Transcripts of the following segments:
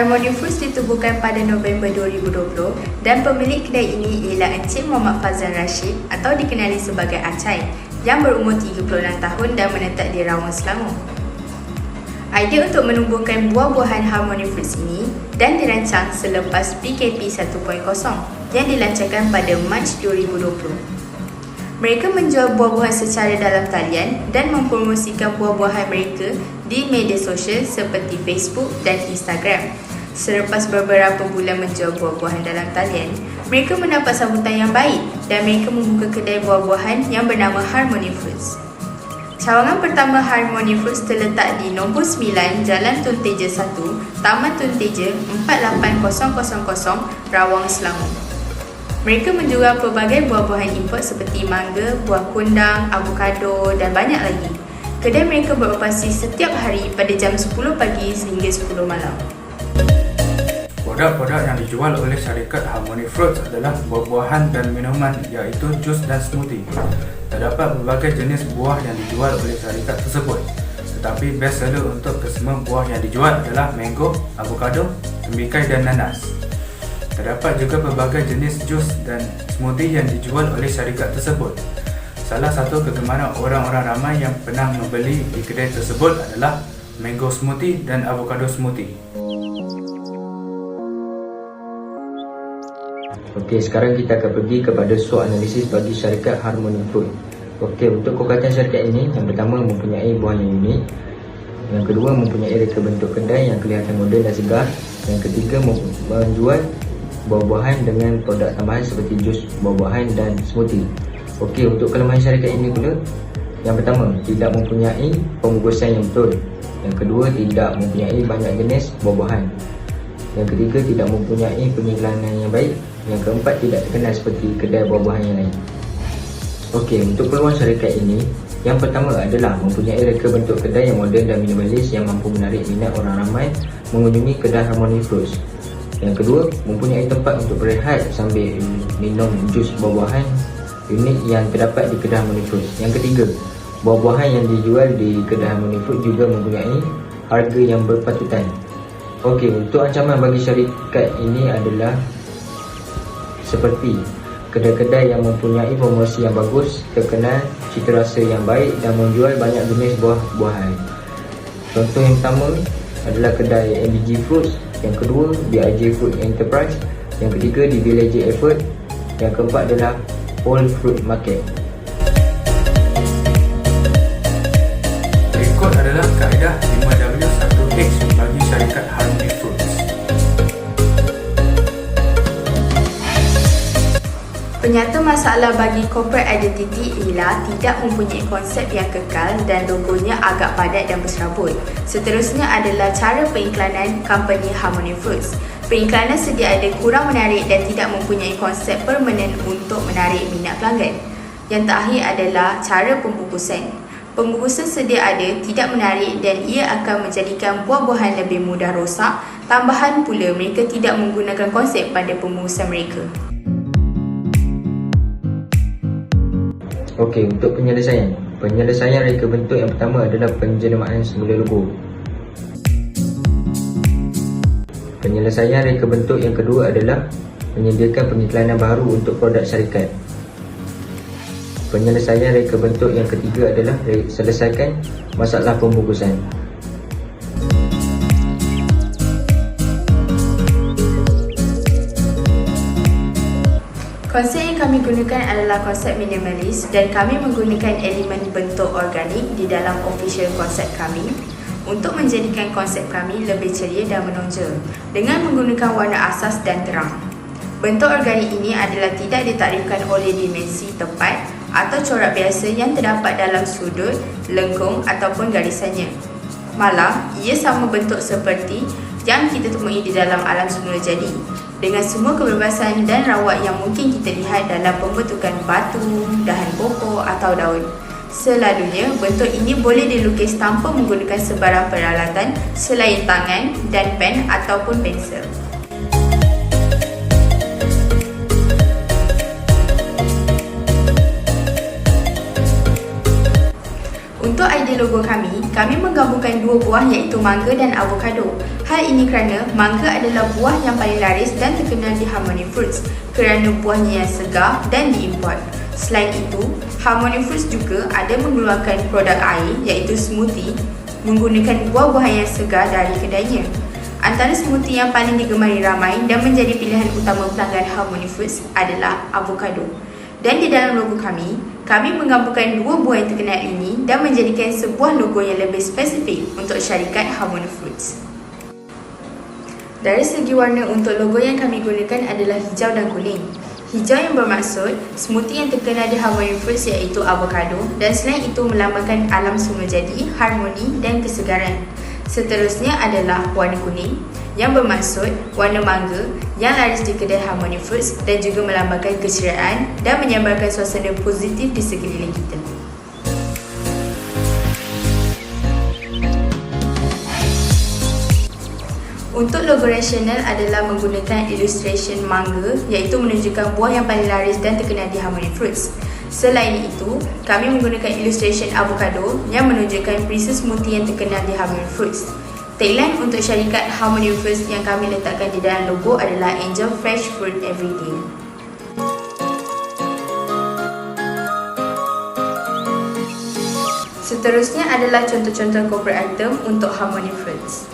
Harmony Fruits ditubuhkan pada November 2020 dan pemilik kedai ini ialah Encik Muhammad Fazlan Rashid atau dikenali sebagai Acai yang berumur 36 tahun dan menetap di Rawang, Selangor. Idea untuk menumbuhkan buah-buahan Harmony Fruits ini dan dirancang selepas PKP 1.0 yang dilancarkan pada Mac 2020. Mereka menjual buah-buahan secara dalam talian dan mempromosikan buah-buahan mereka di media sosial seperti Facebook dan Instagram. Selepas beberapa bulan menjual buah-buahan dalam talian, mereka mendapat sambutan yang baik dan mereka membuka kedai buah-buahan yang bernama Harmony Fruits. Cawangan pertama Harmony Fruits terletak di nombor 9 Jalan Tun Teja 1, Taman Tun Teja 48000 Rawang, Selangor. Mereka menjual pelbagai buah-buahan import seperti mangga, buah kundang, avokado dan banyak lagi. Kedai mereka beroperasi setiap hari pada jam 10 pagi sehingga 10 malam. Produk-produk yang dijual oleh syarikat Harmony Fruits adalah buah-buahan dan minuman iaitu jus dan smoothie. Terdapat berbagai jenis buah yang dijual oleh syarikat tersebut. Tetapi best seller untuk kesemua buah yang dijual adalah mango, avokado, tembikai dan nanas. Terdapat juga pelbagai jenis jus dan smoothie yang dijual oleh syarikat tersebut. Salah satu kegemaran orang-orang ramai yang pernah membeli di kedai tersebut adalah mango smoothie dan avocado smoothie. Okey, sekarang kita akan pergi kepada SWOT analisis bagi syarikat Harmony Fruits. Okey, untuk kekuatan syarikat ini, yang pertama mempunyai buah yang unik. Yang kedua mempunyai reka bentuk kedai yang kelihatan moden dan segar. Yang ketiga menjual buah-buahan dengan produk tambahan seperti jus buah-buahan dan smoothie. Okey, untuk kelemahan syarikat ini pula, yang pertama, tidak mempunyai pembungkusan yang betul. Yang kedua, tidak mempunyai banyak jenis buah-buahan. Yang ketiga, tidak mempunyai pengiklanan yang baik. Yang keempat, tidak terkenal seperti kedai buah-buahan yang lain. Okey, untuk peluang syarikat ini, yang pertama adalah mempunyai reka bentuk kedai yang moden dan minimalis yang mampu menarik minat orang ramai mengunjungi kedai Harmony Fruits. Yang kedua, mempunyai tempat untuk berehat sambil minum jus buah-buahan unik yang terdapat di kedai Harmony Fruits. Yang ketiga, buah-buahan yang dijual di kedai Harmony Fruits juga mempunyai harga yang berpatutan. Okey, untuk ancaman bagi syarikat ini adalah seperti kedai-kedai yang mempunyai promosi yang bagus, terkenal, cita rasa yang baik dan menjual banyak jenis buah-buahan. Contoh yang pertama adalah kedai MBG Fruits, yang kedua BIJ Food Enterprise, yang ketiga di Village Effort, yang keempat adalah Whole Fruit Market. Berikut adalah kaedah 5W1H bagi syarikat Harmony Fruits. Penyata masalah bagi corporate identity ialah tidak mempunyai konsep yang kekal dan logonya agak padat dan berserabut. Seterusnya adalah cara pengiklanan company Harmony Fruits. Pengiklanan sedia ada kurang menarik dan tidak mempunyai konsep permanen untuk menarik minat pelanggan. Yang terakhir adalah cara pembungkusan. Pembungkusan sedia ada tidak menarik dan ia akan menjadikan buah-buahan lebih mudah rosak. Tambahan pula mereka tidak menggunakan konsep pada pembungkusan mereka. Okey, untuk penyelesaian. Penyelesaian reka bentuk yang pertama adalah penjenamaan semula logo. Penyelesaian reka bentuk yang kedua adalah menyediakan pengiklanan baru untuk produk syarikat. Penyelesaian reka bentuk yang ketiga adalah selesaikan masalah pembungkusan. Konsep yang kami gunakan adalah konsep minimalis dan kami menggunakan elemen bentuk organik di dalam official konsep kami untuk menjadikan konsep kami lebih ceria dan menonjol dengan menggunakan warna asas dan terang. Bentuk organik ini adalah tidak ditakrifkan oleh dimensi tepat atau corak biasa yang terdapat dalam sudut, lengkung ataupun garisannya. Malah, ia sama bentuk seperti yang kita temui di dalam alam semula jadi, dengan semua kebebasan dan rawat yang mungkin kita lihat dalam pembentukan batu, dahan pokok atau daun. Selalunya, bentuk ini boleh dilukis tanpa menggunakan sebarang peralatan selain tangan dan pen ataupun pensel. Untuk idea logo kami menggabungkan dua buah iaitu mangga dan avokado. Hal ini kerana mangga adalah buah yang paling laris dan terkenal di Harmony Fruits kerana buahnya yang segar dan diimport. Selain itu, Harmony Fruits juga ada mengeluarkan produk air iaitu smoothie menggunakan buah-buahan yang segar dari kedainya. Antara smoothie yang paling digemari ramai dan menjadi pilihan utama pelanggan Harmony Fruits adalah avocado. Dan di dalam logo kami menggabungkan dua buah yang terkenal ini dan menjadikan sebuah logo yang lebih spesifik untuk syarikat Harmony Fruits. Dari segi warna untuk logo yang kami gunakan adalah hijau dan kuning. Hijau yang bermaksud smoothie yang terkenal di Harmony Fruits iaitu avocado, dan selain itu melambangkan alam semula jadi, harmoni dan kesegaran. Seterusnya adalah warna kuning yang bermaksud warna mangga yang laris di kedai Harmony Fruits dan juga melambangkan keceriaan dan menyabarkan suasana positif di sekeliling kita. Untuk logo rasional adalah menggunakan illustration mangga iaitu menunjukkan buah yang paling laris dan terkenal di Harmony Fruits. Selain itu, kami menggunakan illustration avocado yang menunjukkan periset smoothie yang terkenal di Harmony Fruits. Tagline untuk syarikat Harmony Fruits yang kami letakkan di dalam logo adalah Enjoy Fresh Fruit Every Day. Seterusnya adalah contoh-contoh corporate item untuk Harmony Fruits.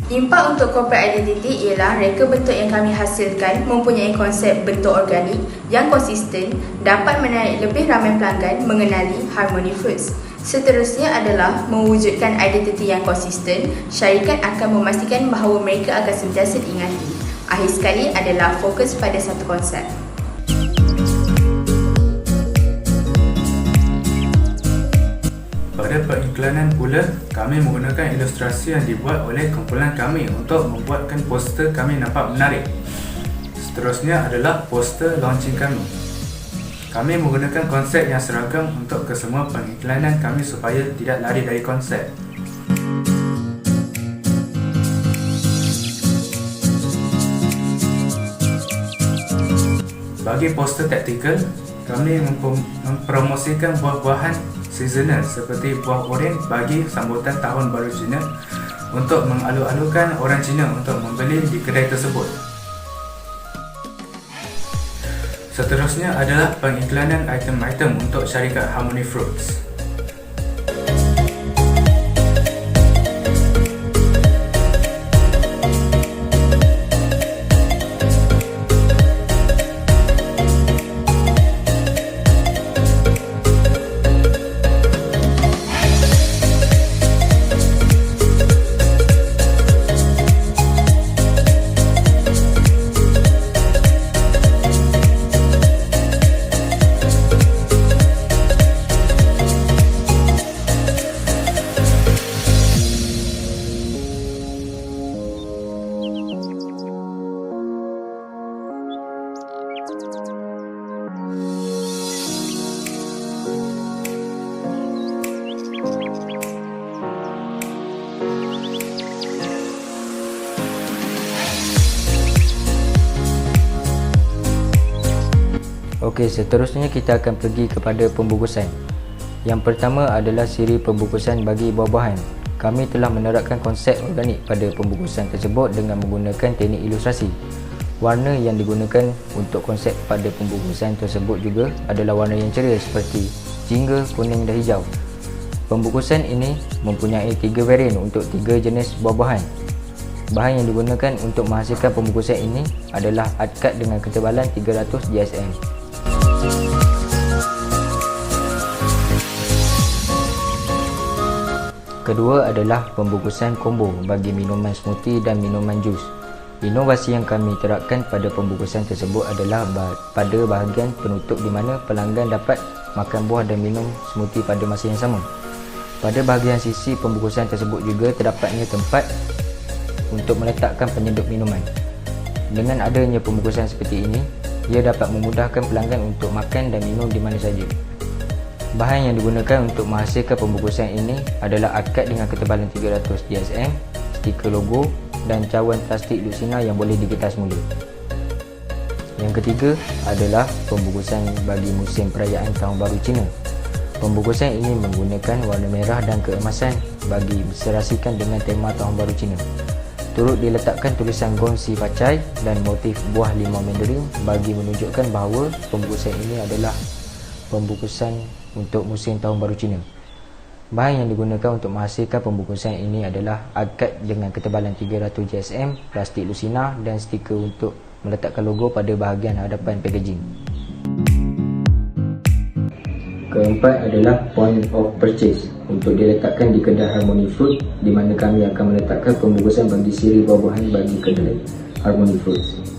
Impak untuk corporate identity ialah reka bentuk yang kami hasilkan mempunyai konsep bentuk organik yang konsisten, dapat menarik lebih ramai pelanggan mengenali Harmony Fruits. Seterusnya adalah mewujudkan identiti yang konsisten. Syarikat akan memastikan bahawa mereka akan sentiasa diingati. Akhir sekali adalah fokus pada satu konsep. Pada periklanan pula, kami menggunakan ilustrasi yang dibuat oleh kumpulan kami untuk membuatkan poster kami nampak menarik. Seterusnya adalah poster launching kami. Kami menggunakan konsep yang seragam untuk kesemua pengiklanan kami supaya tidak lari dari konsep. Bagi poster taktikal, kami mempromosikan buah-buahan seasonal seperti buah oren bagi sambutan tahun baru Cina untuk mengalu-alukan orang Cina untuk membeli di kedai tersebut. Seterusnya adalah pengiklanan item-item untuk syarikat Harmony Fruits. Okey, seterusnya kita akan pergi kepada pembungkusan. Yang pertama adalah siri pembungkusan bagi buah-buahan. Kami telah menerapkan konsep organik pada pembungkusan tersebut dengan menggunakan teknik ilustrasi. Warna yang digunakan untuk konsep pada pembungkusan tersebut juga adalah warna yang ceria seperti jingga, kuning dan hijau. Pembungkusan ini mempunyai 3 varian untuk 3 jenis buah-buahan. Bahan yang digunakan untuk menghasilkan pembungkusan ini adalah art card dengan ketebalan 300 GSM. Kedua adalah pembungkusan combo bagi minuman smoothie dan minuman jus. Inovasi yang kami terapkan pada pembungkusan tersebut adalah pada bahagian penutup di mana pelanggan dapat makan buah dan minum smoothie pada masa yang sama. Pada bahagian sisi pembungkusan tersebut juga terdapatnya tempat untuk meletakkan penyedup minuman. Dengan adanya pembungkusan seperti ini, ia dapat memudahkan pelanggan untuk makan dan minum di mana saja. Bahan yang digunakan untuk menghasilkan pembungkusan ini adalah art card dengan ketebalan 300 GSM, stiker logo dan cawan plastik Lucina yang boleh digetas mula. Yang ketiga adalah pembungkusan bagi musim perayaan Tahun Baru Cina. Pembungkusan ini menggunakan warna merah dan keemasan bagi diserasikan dengan tema Tahun Baru Cina. Turut diletakkan tulisan Gong Si Facai dan motif buah limau mandarin bagi menunjukkan bahawa pembungkusan ini adalah pembungkusan untuk musim Tahun Baru Cina. Bahan yang digunakan untuk menghasilkan pembungkusan ini adalah art card dengan ketebalan 300 GSM, plastik Lucina dan stiker untuk meletakkan logo pada bahagian hadapan packaging. Keempat adalah point of purchase untuk diletakkan di kedai Harmony Fruit, di mana kami akan meletakkan pembungkusan bagi siri buah-buahan bagi kedai Harmony Fruits.